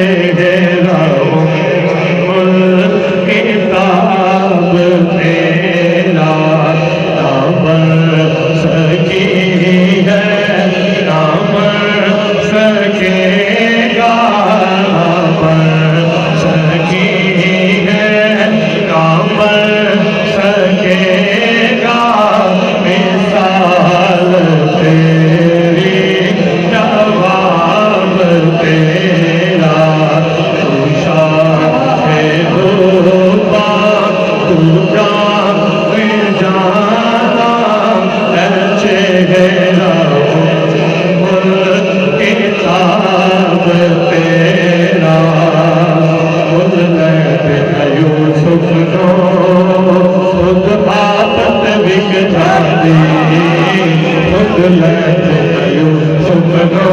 چہرہ کتاب تیرا نہ بن سکی ہے نہ بن سکے گا نہ بن سکی ہے نہ بن سکے گا مثال تیری جواب تیرا تو شاہ روبا تو جان جانا چہرہ کتاب تیرا یوسف کو خود آفت بک جاتی خود یوسف کو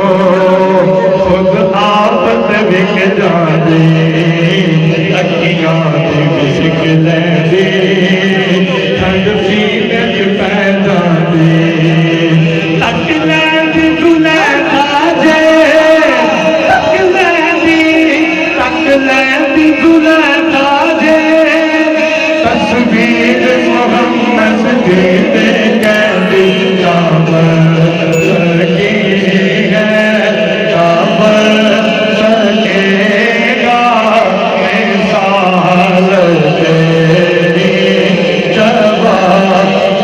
خود آفت بک جاتی اکیاں دی بسک لیندی ٹھنڈ سینے چ پہ جاندی تک لیندی زلیخا جے تک لیندی زلیخا جے تصویر محمد دی تے کہندی کیا بن سکی ہے کیا بن سکے گا مثال تیری جواب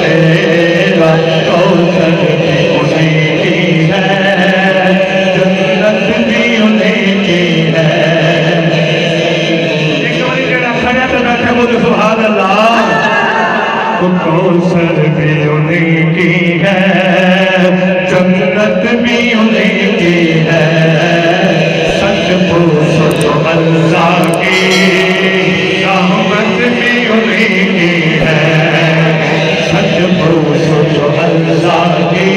تیرا کوثر بھی انہیں کی ہے جنت بھی انہیں کی ہے ایک باری جڑا کھڑا تے بیٹھے بولے سبحان اللہ کوثر بھی انہیں کی ہے جنت بھی انہیں کی ہے سچ پوچھو تو اللہ کی رحمت بھی انہیں کی ہے سچ پوچھو تو اللہ کی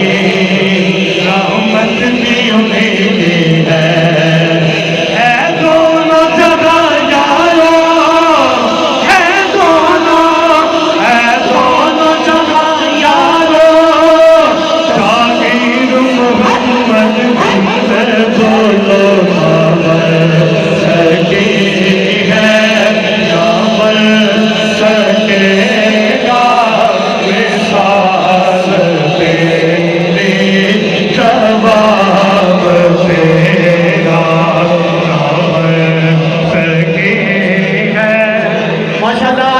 رحمت بھی انہیں کی ہے دونوں جگہ یارو ہے دونوں جگہ یارو شاگیر محمد سے بولو خبر سکی ہے نہ بن سکے گا مثال تیری جواب تیرا نہ بن سکی ہے ماشاءاللہ